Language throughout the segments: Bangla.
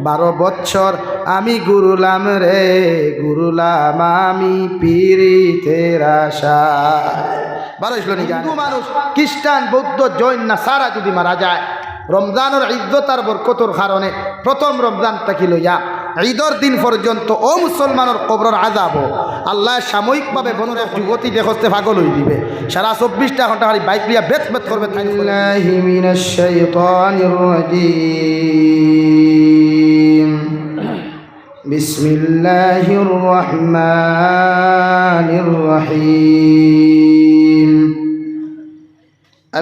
12 বছর আমি গুরুলাম রে, গুরুলাম আমি পীরিতের আশায়। 12 ছিল নাকি? হিন্দু মানুষ, খ্রিস্টান, বৌদ্ধ, জৈন না সারা যদি মারা যায় রমজানের ইজ্জত আর বরকতর কারণে প্রথম রমজান থেকে লইয়া ঈদের দিন পর্যন্ত ও মুসলমানের কবরের আযাব আল্লাহ সাময়িকভাবে বন্ধ যুগতি দেখতে পাগল হয়ে দিবে। সারা 24টা ঘন্টা খালি বাইক লিয়া বেত বেত করবে। বিসমিল্লাহি মিনাশ শাইতানির রাজিম। বিসমিল্লাহির রহমানির রহিম।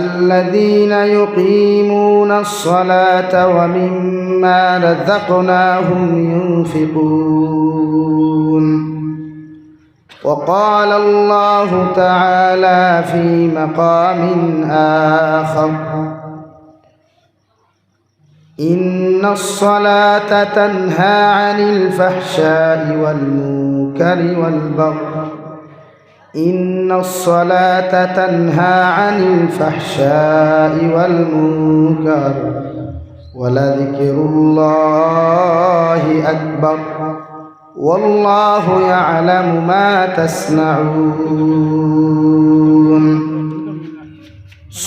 الذين يقيمون الصلاة ومما رزقناهم ينفقون. وقال الله تعالى في مقام آخر: إن الصلاة تنهى عن الفحشاء والمنكر والبغي. إن الصلاة تنهى عن الفحشاء والمنكر ولذكر الله أكبر والله يعلم ما تصنعون.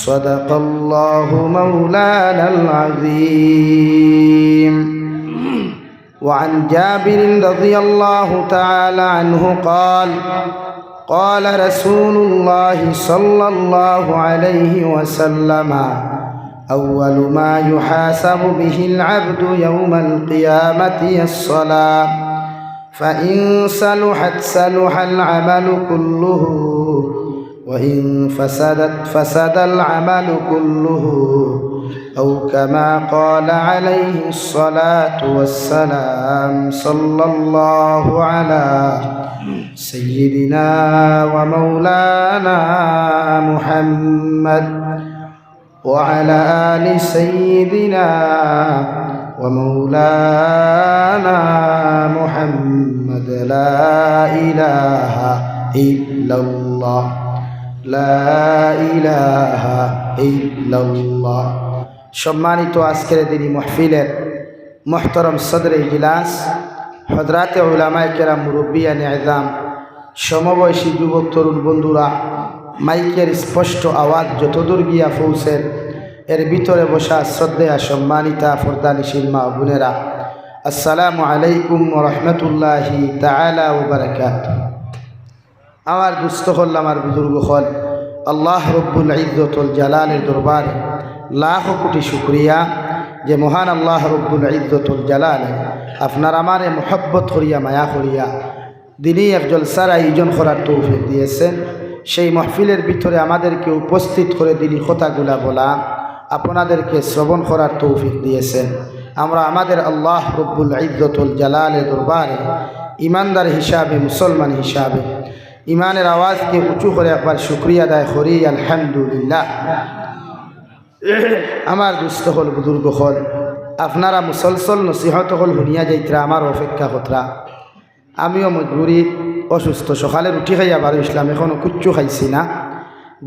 صدق الله مولانا العظيم. وعن جابر رضي الله تعالى عنه قال: قال رسول الله صلى الله عليه وسلم: أول ما يحاسب به العبد يوم القيامة الصلاة، فإن صلحت صلح العمل كله، وإن فسدت فسد العمل كله، أو كما قال عليه الصلاة والسلام. صلى الله على سيدنا ومولانا محمد وعلى آل سيدنا ومولانا محمد. لا إله إلا الله، لا إله إلا الله. সম্মানিত আজকের দিনী মাহফিলের মুহতারাম সদরে ইজলাস, হযরতে উলামায়ে কেরাম, মুরব্বিয়ানে আযম, সমবয়সী যুবক তরুণ বন্ধুরা, মাইকের স্পষ্ট আওয়াজ যতদূর গিয়া পৌঁছেন এর ভিতরে বসা শ্রদ্ধেয়া সম্মানিতা পর্দানিশীল মা বোনেরা, আসসালামু আলাইকুম ওয়া রাহমাতুল্লাহি তাআলা ওয়া বারাকাতুহু। আমার দুস্থ হল, আমার বুজুর্গ হল, আল্লাহ রব্বুল ইজ্জতুল জালালের দরবারে লাখ কোটি শুকরিয়া যে মহান আল্লাহ রব্বুল ইজ্জতুল জালালে আপনার আমারে মোহব্বত করিয়া মায়া করিয়া দিনই এক জলসার আয়োজন করার তৌফিক দিয়েছেন। সেই মাহফিলের ভিতরে আমাদেরকে উপস্থিত করে দিনই কথাগুলা বলা, আপনাদেরকে শ্রবণ করার তৌফিক দিয়েছেন। আমরা আমাদের আল্লাহ রব্বুল ইজ্জতুল জালালের দরবারে ইমানদার হিসাবে, মুসলমান হিসাবে ইমানের আওয়াজকে উঁচু করে একবার শুকরিয়া আদায় করি, আলহামদুলিল্লাহ। আমার দুস্থ হল, বুজুর্গ হল, আপনারা মুসলসল নসিহত হল শুনিয়া যাইতরা, আমার অপেক্ষা কতরা। আমিও মজবুরি অসুস্থ, সকালে রুটি খাইয়া বারো ইসলাম, এখনও কুচ্ছু খাইছি না,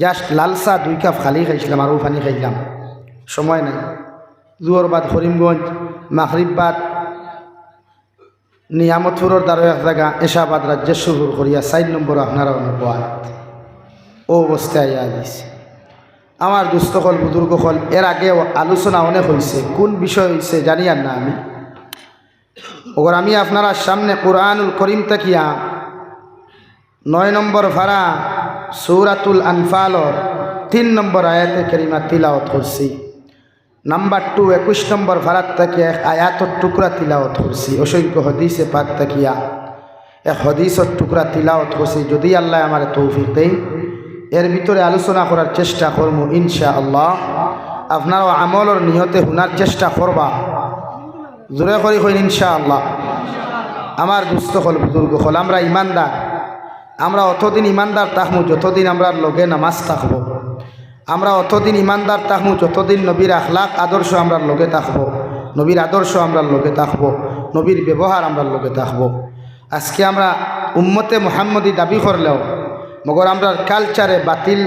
জাস্ট লাল চা 2 কাপ খালি খাইছিলাম, আরও পানি খাইলাম, সময় নাই। জুয়র বাদ করিমগঞ্জ, মাগরিব বাদ নিয়ামতপুরের দ্বারা এক জায়গা, এশাবাদ রাজ্যেশ্বর করিয়া 4 নম্বর আপনারা অনুবাদ ও অবস্থায় আইয়া দিছে। আমার দুস্থ হল, বুজুর্গ হল, এর আগে আলোচনা অনেক হয়েছে, কোন বিষয় হয়েছে জানি আর না আমি। ওগর আমি আপনারা সামনে কুরআনুল করিম তাকিয়া 9 নম্বর ভাড়া সূরাতুল আনফালর 3 নম্বর আয়াতে কারিমা তিলাওয়াত করছি। নাম্বার 2 21 নম্বর ভাড়াত তাকিয়া এক আয়াতর টুকরা তিলাওয়াত করছি। অসংখ্য হদিসে পাক তাকিয়া এক হদিসের টুকরা তিলাওয়াত করছি। যদি আল্লাহ আমার তৌফিক দেয় এর ভিতরে আলোচনা করার চেষ্টা করব ইনশাআল্লাহ। আপনারাও আমলের নিয়তে শোনার চেষ্টা করবা, জোরে করি কই ইনশাআল্লাহ। আমার দুস্থ হল, বুজুর্গ হল, আমরা ইমানদার, আমরা অতদিন ইমানদার থাকবো যতদিন আমরা লগে নামাজ থাকবো। আমরা অতদিন ইমানদার থাকবো যতদিন নবীর আখলাক আদর্শ আমরা লগে থাকবো, নবীর আদর্শ আমরা লগে থাকবো, নবীর ব্যবহার আমরা লগে থাকবো। আজকে আমরা উম্মতে মুহাম্মদী দাবি করলেও মগর আমরা কালচারে বাতিল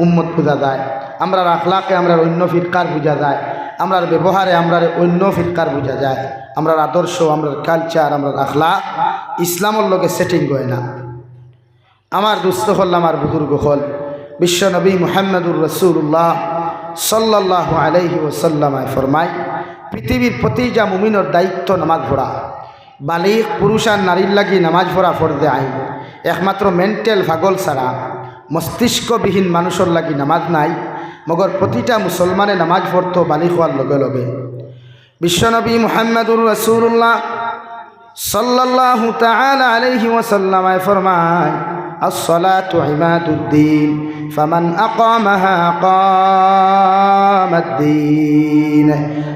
উম্মত বোঝা যায়, আমরা আখলাকে আমরা অন্য ফিরকার বোঝা যায়, আমরার ব্যবহারে আমরার অন্য ফিরকার বোঝা যায়, আমরার আদর্শ, আমরার কালচার, আমরার আখলাক ইসলামের লগে সেটিং হয় না। আমার দুস্থ হল, আমার বুজুর্গ হল, বিশ্ব নবী মুহাম্মদুর রাসূলুল্লাহ সাল্লাল্লাহু আলাইহি ওয়াসাল্লামায় ফরমায়, পৃথিবীর প্রতিটা মুমিনের দায়িত্ব নামাজ পড়া। বালিগ পুরুষ আর নারীর লাগি নামাজ পড়া ফরজে আইন। একমাত্র মেন্টাল পাগল ছাড়া মস্তিষ্কবিহীন মানুষের লাগি নামাজ নাই। মগর প্রতিটা মুসলমানে নামাজ পড়তো বালিগ হওয়ার লগে লগে। বিশ্বনবী মুহাম্মদুর রাসূলুল্লাহ সাল্লাল্লাহু তাআলা আলাইহি ওয়াসাল্লামায় ফরমায়, আসসালাতু ইমাদুদ্দিন ফামান আকামাহা আকামাদ্দিন।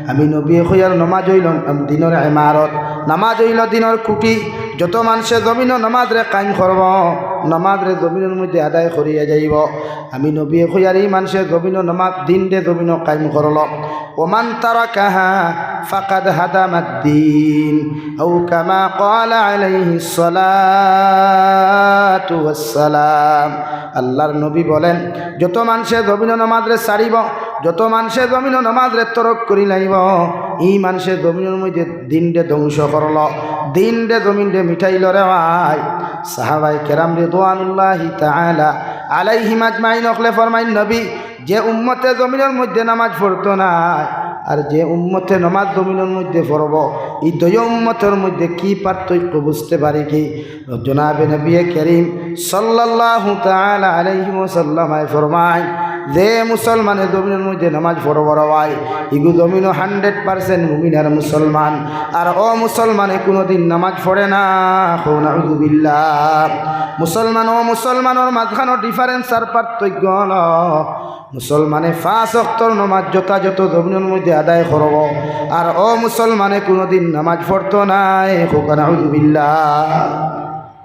আমি নবী কইয়ার নামাজ হইল দিনের ইমারত, নামাজ হইল দিনের কুটি। যত মানুষে জমিন নামাজ রে কায়েম করব, নামাজ রে জমিনের মধ্যে আদায় করিয়া যাইব। আমি নবী কইয়ার এই মানুষে জমিন নামাজ দিন রে জমিন কায়েম করল। ওমান তারাকাহা ফাকাদ হাদামাদ্দিন আও কামা ক্বালা আলাইহিস সালাতু ওয়াস সালাম। আল্লাহর নবী বলেন, যত মানুষে জমিন নামাজ রে ছাড়িব, যত মানুষে জমিন নামাজ রে তরক করি লাইব, এই মানুষে জমিনের মধ্যে দিন রে ধ্বংস করল, দিন রে জমিন রে মিঠাইল রে ভাই। সাহাবায়ে কেরাম রিদওয়ানুল্লাহি তাআলা আলাইহিম আজমাইন হলে ফরমাইন, নবী যে উম্মতে জমিনের মধ্যে নামাজ পড়তো না আর যে উম্মতে নামাজ জমিনের মধ্যে পড়ব, এই দুই উম্মতের মধ্যে কি পার্থক্য বুঝতে পারি কি? জনাবে নবী করিম সাল্লাল্লাহু তাআলা আলাইহি ওয়াসাল্লাম ফরমায়, যে মুসলমানে জমিনের মধ্যে নামাজ পড়ব রওয়াই, ইগু জমিন 100% মুমিন আর মুসলমান, আর ও মুসলমানে কোনোদিন নামাজ পড়ে না। নাউযুবিল্লাহ। মুসলমান ও মুসলমানের মাঝখানে ডিফারেন্স আর পার্থক্য হল, মুসলমানে 5 ওয়াক্তের নামাজ যথাযথ জমিনের মধ্যে আদায় করব, আর ও মুসলমানে কোনোদিন নামাজ পড়তো না। নাউযুবিল্লাহ।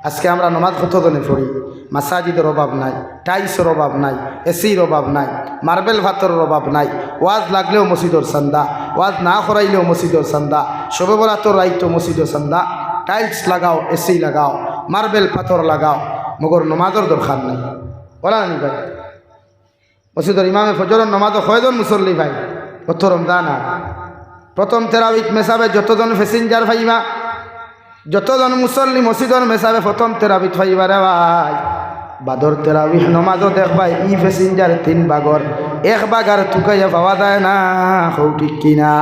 আজকে আমরা নামাজ কতজনে পড়ি? মাসাজিদের অভাব নাই, টাইলসের অভাব নাই, এসির অভাব নাই, মার্বেল ভাতরের অভাব নাই। ওয়াজ লাগলেও মসজিদের চান্দা, ওয়াজ না করাইলেও মসজিদের চান্দা, শবে বরাতর রাইতো মসজিদের চান্দা। টাইলস লাগাও, এসি লাগাও, মার্বেল পাথর লাগাও, মগর নমাজের দরকার নাই। বলা নি ভাই? মসজিদের ইমামে ফজরের নমাজও কয়জন মুসল্লি ভাই? প্রথম রমজান প্রথম তেরাউইক মেসাবে যতজন প্যাসেঞ্জার ভাইবা, যতজন মুসল্লি মসজিদের মেসাবে প্রথম তেরাউইক ভাইবা রে ভাই, বাদর তেরাউইহ নমাজও দেখবাই ই প্যাসেঞ্জার 3 ভাগর 1 ভাগ আর টুকাইয়া পাওয়া যায় না। হৌ ঠিক কিনা?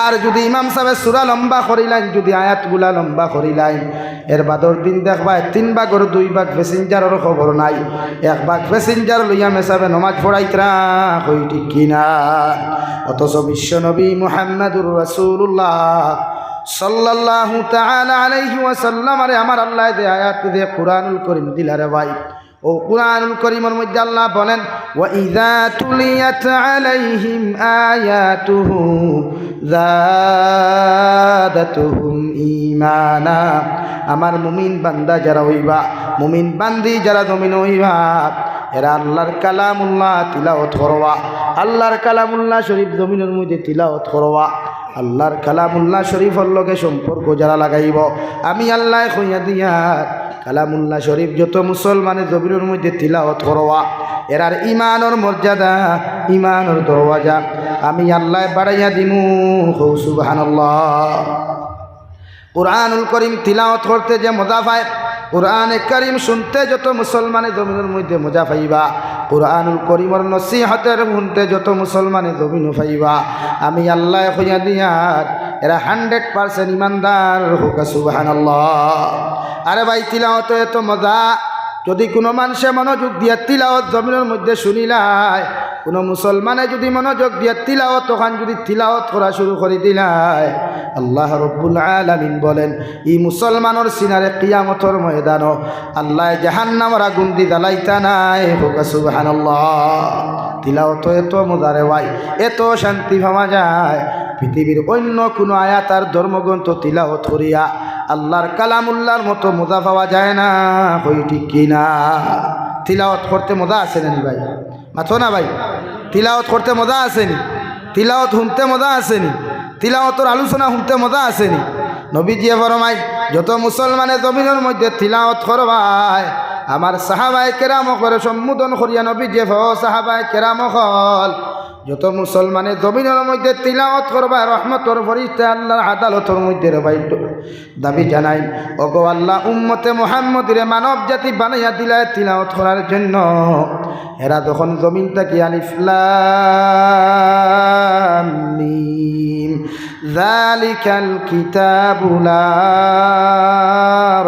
আর যদি ইমাম সাহেব সূরা লম্বা করিলাইন, যদি আয়াতগুলা লম্বা করিলাইন, এর বাদর দিন দেখবাই 3 ভাগর 2 ভাগ প্যাসেঞ্জারের খবর নাই। 1 ভাগ প্যাসেঞ্জার লইয়া মেসাবে নমাজ পড়াইতরা। হই ঠিক কিনা? অথচ বিশ্ব নবী মুহাম্মদুর রাসূলুল্লাহ সাল্লাল্লাহু তাআলা আলাইহি ওয়াসাল্লাম আরে আমার আল্লাহ যে আয়াত দিয়ে কুরআনুল কারীম দিলারে ভাই, ও কুরআনুল কারীমের মধ্যে আল্লাহ বলেন, ওয়া ইযা তুলিয়াত আলাইহিম আয়াতুহু যাদাতুহুম ঈমানা। আমার মুমিন বান্দা যারা হইবা, মুমিন বান্দি যারা জমিন হইবা, এরা আল্লাহর কালামুল্লাহ তিলাওয়াত করবা, আল্লাহর কালামুল্লাহ শরীফ জমিনের মধ্যে তিলাওয়াত করবা। আল্লাহর কালামুল্লাহ শরীফের লগে সম্পর্ক যারা লাগাইব, আমি আল্লাহ কইয়া দিয়ার কালামুল্লাহ শরীফ যত মুসলমানের জমিনের মধ্যে তিলাওয়াত করবা, এরার ইমানের মর্যাদা, ইমানের দরওয়াজা আমি আল্লাহ বাড়াইয়া দিমু। সুবহানাল্লাহ। কুরআনুল কারীম তিলাওয়াত করতে যে মজা পায়, কুরআনে কারীম শুনতে যত মুসলমানে জমিনের মধ্যে মজা পাইবা, কুরআনুল কারীমের নসিহতের শুনতে যত মুসলমানে জমিন পাইবা, আমি আল্লাহ কইয়া দিয়ার এরা 100% ইমানদার হোক। সুবহানাল্লাহ। আরে ভাই, তিলাওয়াত এত মজা, যদি কোনো মানুষে মনোযোগ দিয়া তিলাওয়াত জমিনের মধ্যে শুনিলাই, কোনো মুসলমানে যদি মনোযোগ দিয়া তিলাওয়াত ওখান যদি তিলাওয়াত করা শুরু করে দিলাই, আল্লাহ রব্বুল আলামিন বলেন এই মুসলমানের সিনারে কিয়ামতের ময়দানও আল্লাহ জাহান্নামের আগুন দি জ্বালাইতা নাই। হোক সুবহানাল্লাহ। তিলাওয়াত এত মজারে ভাই, এত শান্তি পাওয়া যায়, পৃথিবীর অন্য কোনো আয়াত আর ধর্মগ্রন্থ তিলাওয়াত করিয়া আল্লাহর কালামুল্লাহর মতো মজা পাওয়া যায় না। হই ঠিক কিনা? তিলাওয়াত করতে মজা আসেনি ভাই? মাথো না ভাই? তিলাওয়াত করতে মজা আসেনি? তিলাওয়াত শুনতে মজা আসেনি? তিলাওয়াতের আলোচনা শুনতে মজা আসেনি? নবীজি ফরমায়, যত মুসলমানে জমিনের মধ্যে তিলাওয়াত করবায়, আমার সাহাবায়ে কেরাম করে সম্বোধন করিয়া নবীজি সাহাবায়ে কেরাম হল যত মুসলমানে জমিনের মধ্যে তিলাওয়াত করবা রহমতর ফরিস্তা আল্লাহর আদালতের মধ্যে রবাই দাবি জানাই ওগো আল্লাহ উম্মতে মুহাম্মদের মানব জাতি বানাইয়া দিলায় তিলাওয়াত করার জন্য এরা যখন জমিন থেকে আলিফ লাম মিম যালিকাল কিতাবু লা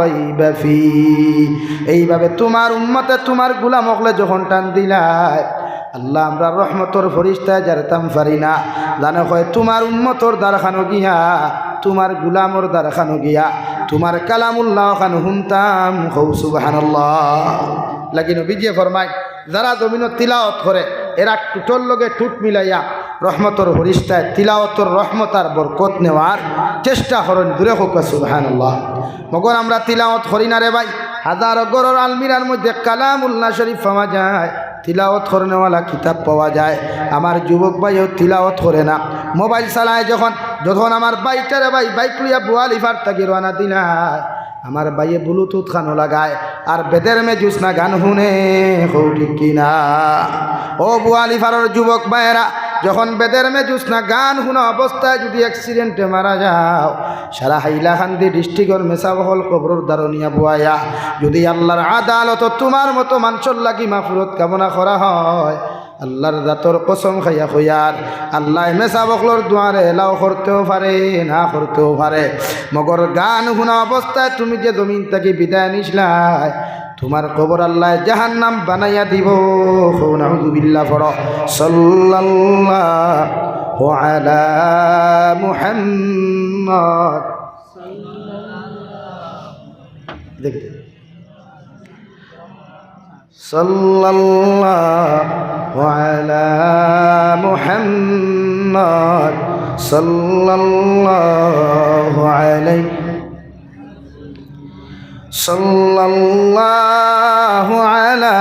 রাইবা ফি এইভাবে তোমার উম্মতে তোমার গোলাম হকলে যখন টান দিলায় আল্লাহ আমরা রহমতর ফরিস্তা জারতাম পারি না জানো হয় তোমার উম্মতর দ্বারখানো গিয়া তোমার গুলামর দ্বারখানো গিয়া তোমার কালামুল্লাহ খান হুমতাম হৌ সুবহানাল্লাহ লাগি নবীজি ফরমায় যারা জমিনত তিলাওয়াত করে এরা টুটর লগে টুট মিলাইয়া রহমতর ফরিস্তায় তিলাওয়াতর রহমত আর বরকত নেওয়ার চেষ্টা করেন দূরে হোক সুবহানাল্লাহ মগর আমরা তিলাওয়াত করি না রে ভাই হাজার গরর আলমিরার মধ্যে কালামুল্লাহ শরীফ পাওয়া যায় তিলাওয়াত করনেওয়ালা কিতাব পাওয়া যায় আমার যুবক ভাইও তিলাওয়াত করে না মোবাইল চালায় যখন আমার বাইকটারে বাইক লইয়া বুয়ালিফার থাকি রানা দিনায় আমার বাইয়ে ব্লুটুথ খানো লাগায় আর বেদের মে জুসনা গান শুনে ঠিক কিনা ও বুয়ালিফারের যুবক ভাইয়েরা যখন বেদের মে জুসনা গান শুনা অবস্থায় যদি অ্যাক্সিডেন্টে মারা যাও সারা হাইলাকান্দি ডিস্ট্রিক্টর মেসাবহল কবরর দারনিয়া বুয়াইয়া যদি আল্লাহর আদালত তোমার মতো মানুষের লাগি মাফরত কামনা করা হয় আল্লাহর জাতর কসম খাইয়া কইয়ার আল্লাহ মেসাবকলর দুয়ারে এলাও করতেও পারে না করতেও পারে মগর গান শুনা অবস্থায় তুমি যে জমিন থেকে বিদায় নিসলাই তোমার কবর আল্লাহ জাহান্নাম বানাইয়া দিব নাউযুবিল্লাহ পড়ো সাল্লাল্লাহু আলা মুহাম্মদ দেখতে সাল্লাল্লাহু আলা মুহাম্মদ সাল্লাল্লাহু আলাইহি সাল্লাল্লাহু আলা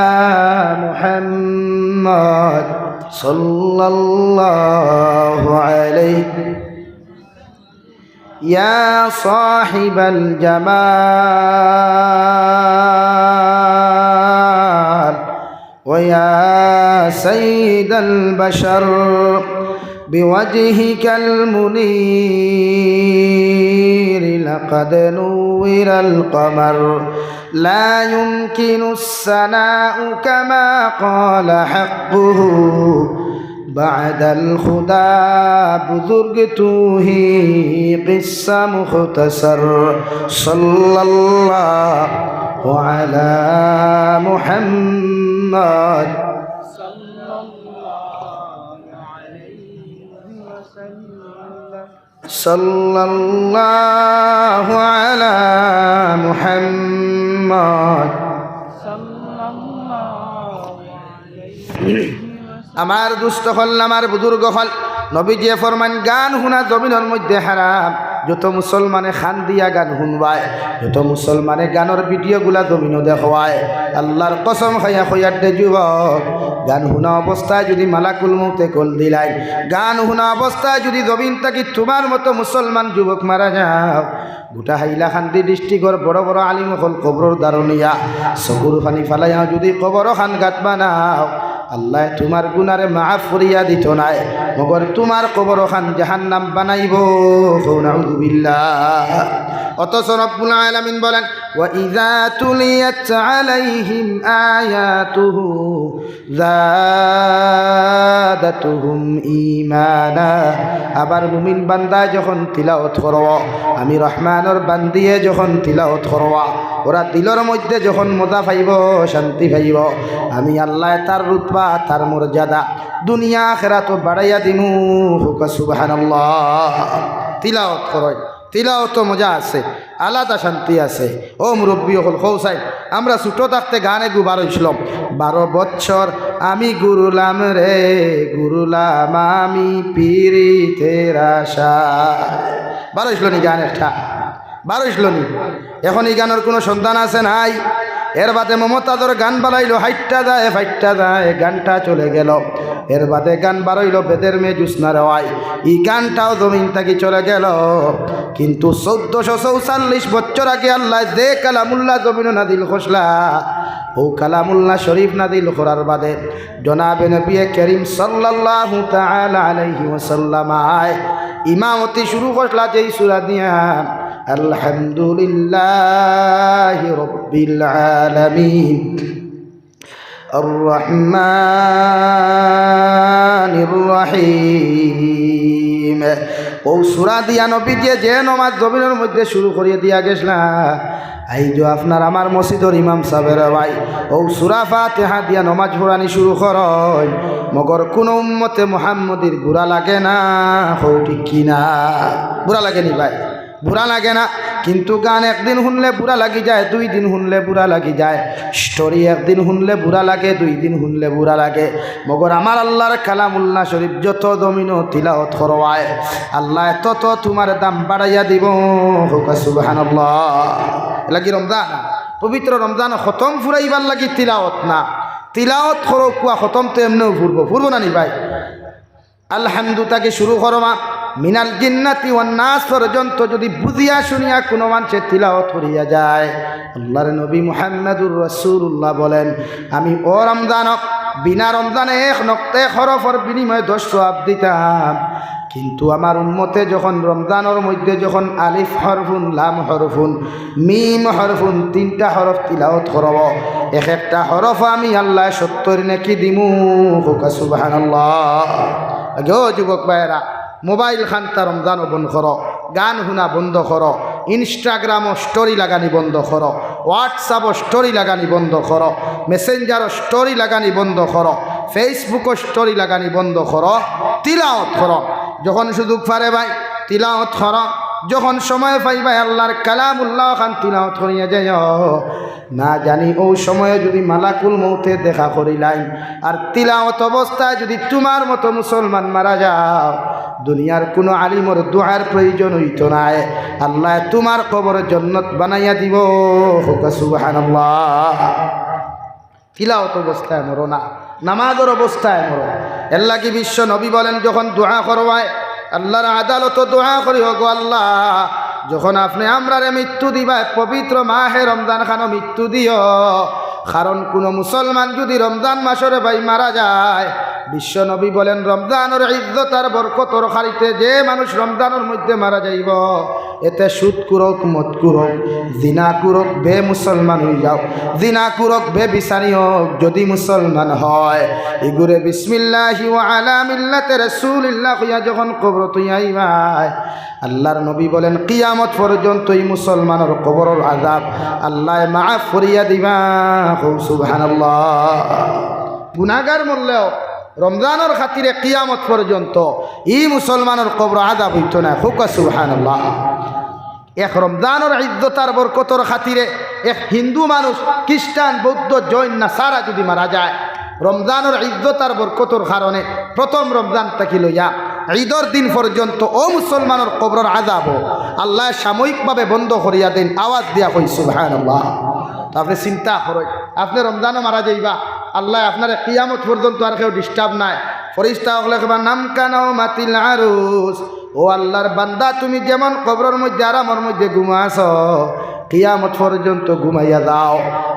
মুহাম্মদ সাল্লাল্লাহু আলাইহি ইয়া সাহিবাল জামাল ওয়া ইয়া সাইয়্যিদাল বাশার بوجهك المنير لقد نور القمر لا يمكن الثناء كما قال حقه بعد الخدا بزرگته قصة مختصر صلى الله على محمد সাল্লাল্লাহু আলা মুহাম্মদ আমার দুষ্ট হল আমার বুজুর্গ হল নবীজি ফরমান গান শুনা জমিনের মধ্যে হারাম যত মুসলমানে খান দিয়া গান শুনবায় যত মুসলমানে গানের ভিডিওগুলা জমিনও দেখবায় আল্লাহর কসম খাইয়া খৈয়ার দে যুবক গান শুনা অবস্থায় যদি মালাকুল মউতে কল দিলাই গান শুনা অবস্থায় যদি জমিন থাকি তোমার মতো মুসলমান যুবক মারা যাও গোটা হাইলাকান্দি ডিস্ট্রিক্টর বড় বড় আলিম হল কবরর দারনিয়া চকুর পানি ফালাইয়া যদি কবর খান গাত বানাও আল্লাহ তোমার গুনারে মাফ করিয়া দিত নাই মগর তোমার কবর খান জাহান্নাম বানাইব নাউযুবিল্লাহ অথচ রব্বুল আলামিন বলেন ওয়া ইযা তুলিয়াত আলাইহিম আয়াতুহু যাদাতুহুম ঈমানা আবার মুমিন বান্দা যখন তিলাওয়াত করব আমি রহমানের বান্দিয়ে যখন তিলাওয়াত করব ওরা দিলের মধ্যে যখন মজা পাইব শান্তি পাইব আমি আল্লাহ তার রুতবা তার মর্যাদা দুনিয়া আখিরাত বাড়াইয়া দিমু সুবহানাল্লাহ তিলাওয়াত করই তিলাওয়াত মজা আছে আলাদা শান্তি আছে ও মুরব্বী হল খৌসাই আমরা ছোট থাকতে গানে গুবার হইছিলাম 12 বছর আমি গুরুলাম রে গুরুলাম আমি পীরিতের আশায় 12 হইছিল নি গান একটা 12 হইছিল নি এখন এই গানের কোনো সন্ধান আছে নাই এর বাদে মমতাজর গান বানাইলো হাইটটা যায় ফাইটটা যায় গানটা চলে গেল এর বাদে গান বাড়াইলো বেদের মেয়ে জুসনা রেওয়াই এই গানটাও জমিন থেকে চলে গেল কিন্তু 1444 বছর আগে আল্লাহ যে কালামুল্লাহ জমিন নাদিল খসলা ও কালামুল্লাহ শরীফ নাদিল করার বাদে জনাবে নবী করিম সাল্লাল্লাহু তাআলা আলাইহি ওয়াসাল্লাম ইমামতি শুরু করলা যেই সূরা দিয়া আলহামদুলিল্লাহি রাব্বিল আলামিন আর রহমানির রহিম। ও সূরা দিয়া নবী যে নামাজ জমিনের মধ্যে শুরু করিয়ে দিয়া গেছলা এই যে আপনার আমার মসজিদের ইমাম সাহেবের ভাই ও সূরা ফাতিহা দিয়া নামাজ পড়ানি শুরু করয় মগর কোন উম্মতে মুহাম্মদীর বুড়া লাগে না, হো ঠিক কিনা? বুড়া লাগেনি ভাই? বুড়া লাগে না। কিন্তু গান একদিন শুনলে বুড়া লাগি যায়, 2 দিন শুনলে বুড়া লাগি যায়। স্টোরি একদিন শুনলে বুড়া লাগে, 2 দিন শুনলে বুড়া লাগে। মগর আমার আল্লাহর কালামুল্লাহ শরীফ যত দমিনো তিলাওয়াত করওয়ায় আল্লাহ তত তোমার দাম বাড়াইয়া দিব। সুবহানাল্লাহ। লাগি রমজান, পবিত্র রমজান খতম ফুরাইবার লাগি তিলাওয়াত না, তিলাওয়াত করো কুয়া খতম তো এমনিও ফুরবো না নি ভাই। আলহামদু তাকে শুরু করো মা মিনাল জিন্নাতি ওয়ান নাস পর্যন্ত যদি বুঝিয়া শুনিয়া কোনো মানুষের তিলাওয়াত করিয়া যায় আল্লাহর নবী মুহাম্মদুর রাসূলুল্লাহ বলেন আমি ও রমজান বিনা রমজানে 1 নক্তে হরফের বিনিময়ে 10 সওয়াব দিতাম। কিন্তু আমার উম্মতে যখন রমজানের মধ্যে যখন আলিফ হরফুন লাম হরফুন মিম হরফুন 3টা হরফ তিলাওয়াত করব এক একটা হরফ আমি আল্লাহ 70 নেকি দিমু। সুবহানাল্লাহ। গো যুবক ভাইরা মোবাইল খান্তা রমজান বন্ধ করো, গান শুনা বন্ধ করো, ইনস্টাগ্রামও স্টোরি লাগানি বন্ধ করো, হোয়াটসঅ্যাপও স্টোরি লাগানি বন্ধ করো, মেসেঞ্জারও স্টোরি লাগানি বন্ধ করো, ফেসবুকও স্টোরি লাগানি বন্ধ করো, তিলাওয়াত করো। যখন সুযোগ পারে ভাই তিলাওয়াত করো, যখন সময় পাই ভাই আল্লাহর কালামুল্লাহ খান তিলাওয়াত করিয়া যায়। না জানি ও সময়ে যদি মালাকুল মৌতে দেখা করিলাই আর তিলাওয়াত অবস্থায় যদি তোমার মতো মুসলমান মারা যাও দুনিয়ার কোনো আলিমর দুআর প্রয়োজন হইত নাই, আল্লাহ তোমার কবর জান্নাত বানাইয়া দিব। সুবহানাল্লাহ। তিলাওয়াত অবস্থায় মরো না, নামাজের অবস্থায় মরো। এর লাগি বিশ্ব নবী বলেন যখন দোয়া করবায় আল্লাহর আদালত দোয়া করি হোক আল্লাহ যখন আপনি আমরারে মৃত্যু দিবা পবিত্র মাহে রমজান খানো মৃত্যু দিও। কারণ কোনো মুসলমান যদি রমজান মাসরে ভাই মারা যায় বিশ্ব নবী বলেন রমজানের ইজ্জত আর বরকতর খারিতে যে মানুষ রমজানের মধ্যে মারা যাইব এতে সুদ কুরক মদ কুরক জিনা কুরক বে মুসলমান হয়ে যাও, জিনা কুরক বে বিচারি হোক যদি মুসলমান হয় এগুরে বিসমিল্লাহি ওয়া আলা মিল্লাতি রাসূলিল্লাহ কইয়া যখন কবর তুই আইবাই আল্লাহর নবী বলেন কিয়ামত পর্যন্ত এই মুসলমানের কবরের আযাব আল্লাহ মাফ করিয়া দিবা। সুবহানাল্লাহ। গুনাহগার মরলেও রমজানের খাতিরে কিয়ামত পর্যন্ত ই মুসলমানের কবর আযাব হইত না। সুবহানাল্লাহ। এক রমজানের ইজ্জতার বরকতর খাতিরে এক হিন্দু মানুষ খ্রিস্টান বৌদ্ধ জৈন নাসারা যদি মারা যায় রমজানের ইজ্জতার বরকতর কারণে প্রথম রমজান থেকে লইয়া ঈদের দিন পর্যন্ত ও মুসলমানের কবরের আযাব আল্লাহ সাময়িকভাবে বন্ধ করিয়া দেন। আওয়াজ দিয়া কই সুবহানাল্লাহ। তো আপনি চিন্তা করেন আপনি রমজানও মারা যাইবা আল্লাহ আপনার কিয়ামত পর্যন্ত আর কেউ ডিস্টার্ব নাই। ফরিস্তা হলে কেবা নাম কানাও মাতিল আরুস ও আল্লাহর বান্দা তুমি যেমন কবরের মধ্যে আরামের মধ্যে ঘুমাছ কিয়ামত পর্যন্ত ঘুমাইয়া যাও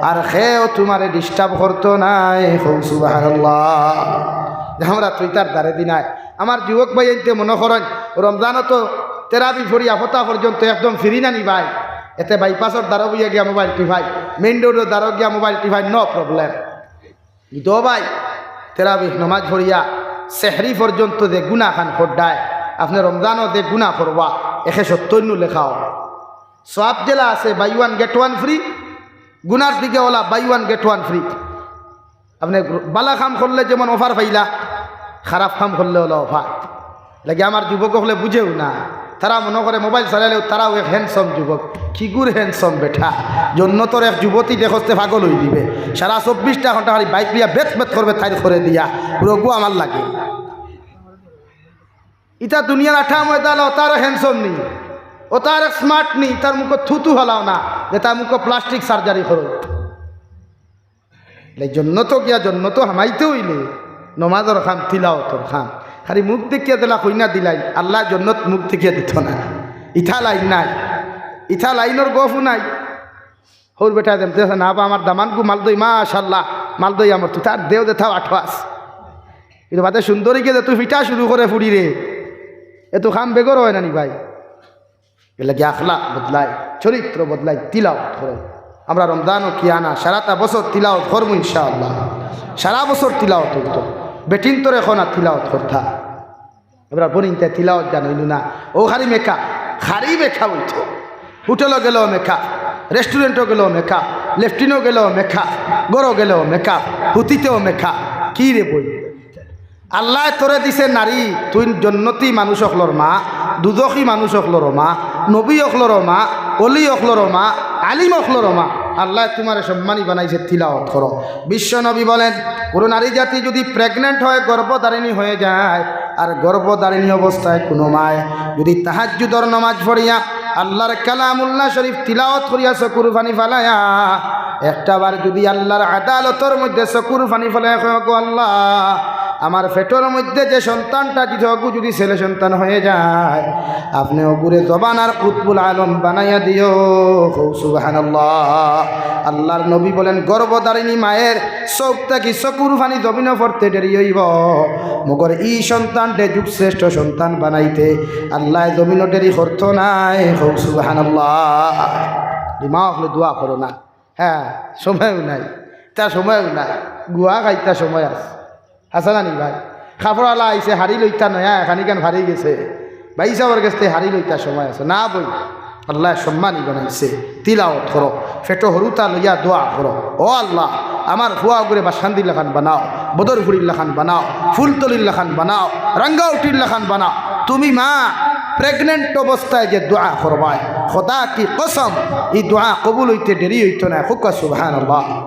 আর খেয়েও তোমারে ডিস্টার্ব করতো নাই। সুবহানাল্লাহ। আমরা তুই তার দ্বারে দিনায় আমার যুবক ভাই এতে মনে করেন রমজানও তো তেরাবি ফরিয়া ফতা পর্যন্ত একদম ফিরি না নি ভাই এতে বাইপাসের দ্বারা বইয়া গিয়া মোবাইল টিভাই মেইন রোডের দ্বারা গিয়া মোবাইল টিভাই নো প্রবলেম। তো ভাই তেরাবি নমাজ ফরিয়া সেহরি পর্যন্ত যে গুণা খান খোড্ডায় আপনি রমজানও যে গুণা করবা 170 লেখাও সব জেলা আছে বাই 1 গেট 1 ফ্রি গুনার দিকে ওলা বাই 1 গেট 1 ফ্রি। আপনি বালা কাম করলে যেমন অফার পাইলা খারাপ কাম করলে হলো অফার লাগে। আমার যুবক হলে বুঝেও না তারা মনে করে মোবাইল চালালেও তারাও এক হ্যান্ডসম যুবক কিগুর হ্যান্ডসম বেঠা জন্য তোর এক যুবতী দেখতে পাগল হয়ে দিবে সারা 24টা ঘন্টা খালি বাইক লিয়া বেত বেত করবে তাই করে দিয়া রোগও আমার লাগে। ইটা দুনিয়ার আঠা ময়দাল ও তার হ্যান্ডসম নেই ও তার স্মার্ট নেই তার মুখ থুতু হলাও না যে তার মুখ প্লাস্টিক সার্জারি করো জন্য তো গিয়া জন্য তো হামাইতে হইলে নমাজর খান তিলাওয়াতর খান খালি মুখ দেখিয়া দিলা কইনা দিলাই আল্লাহ জন্নত মুখ দেখিয়া দিত না। ইথা লাইন নাই, ইথা লাইনের গফও নাই। হৌর বেটা দেম না বা আমার দামানগু মালদই মাশাল্লাহ মালদই আমার তুই তার দেও দেথাও আঠোয়াস কিন্তু বাদে সুন্দরী কে তুই পিঠা শুরু করে ফুড়ি রে এ তো খাম বেগর হয় না নি ভাই এলে কি আখলা বদলায় চরিত্র বদলায় তিলাওয়াত করে আমরা রমজানও কি আনা সারাটা বছর তিলাওয়াত করবো ইনশাআল্লাহ সারা বছর তিলাওয়াত করতো বেটিন তোর এখন আর তিলাওয়াত করতা এবার বনিনতে তিলাওয়াত জানাইল না ও খালি মেকা খারি মেখা বলতো হোটেলও গেলেও মেকা রেস্টুরেন্টও গেলেও মেকা লেফটিনও গেলেও মেকা গরো গেলেও মেকা হুতিতেও মেকা কি রে বই আল্লাহ তোরে দিছে নারী তুই জন্নতি মানুষ অখলর মা দুদখী মানুষ অখলর মা নবী অখলর মা অলি অখলর মা আলিম অখলর মা আল্লাহ তোমার সম্মানী বানাইছে তিলাওয়াত করো বিশ্ব নবী বলেন কোনো নারী জাতি যদি প্রেগনেন্ট হয় গর্ভধারিণী হয়ে যায় আর গর্ভধারিণী অবস্থায় কোনো মায় যদি তাহাজ্জুদর নামাজ পড়িয়া আল্লাহর কালামুল্লাহ শরীফ তিলাওয়াত করিয়া চকুর পানি ফালাইয়া একটাবার যদি আল্লাহর আদালতর মধ্যে চকুর পানি ফালাইয়া গো আল্লাহ আমার পেটের মধ্যে যে সন্তানটা যদি ছেলে সন্তান হয়ে যায় আপনি ওগুরে জবান আর কুতবুল আলম বানাইয়া দিও সুবহানাল্লাহ আল্লাহর নবী বলেন গর্ভধারিণী মায়ের চোখটা কি চকুর পানি জমিনে পড়তে দেরি হইব মগর ই সন্তানটে যুগ শ্রেষ্ঠ সন্তান বানাইতে আল্লাহ জমিন দেরি করতো নাই সুবহানাল্লাহ মা হলে দোয়া করো না হ্যাঁ সময়ও নাই তার সময়ও নাই গুয়া খাইতা সময় আছে হাসানা নি ভাই খাপড়ালা আইসে হারি লইতা নয়া এখানি কেন হারিয়ে গেছে ভাই সাহর কাছে হারি লইতা সময় আছে না বই আল্লাহ সম্মানী বানাইছে তিলাওয়াত করো ফেটো হরুতা লইয়া দোয়া করো ও আল্লাহ আমার ফুয়া করে বাসান্দির লাখান বানাও বদরপুরির লাখান বানাও ফুলতলির লাখান বানাও রাঙ্গাউটির লাখান বানাও তুমি মা প্রেগনেন্ট অবস্থায় যে দোয়া করবায় খোদা কি কসম এই দোয়া কবুল হইতে দেরি হইতো না হুকা সুবহানাল্লাহ।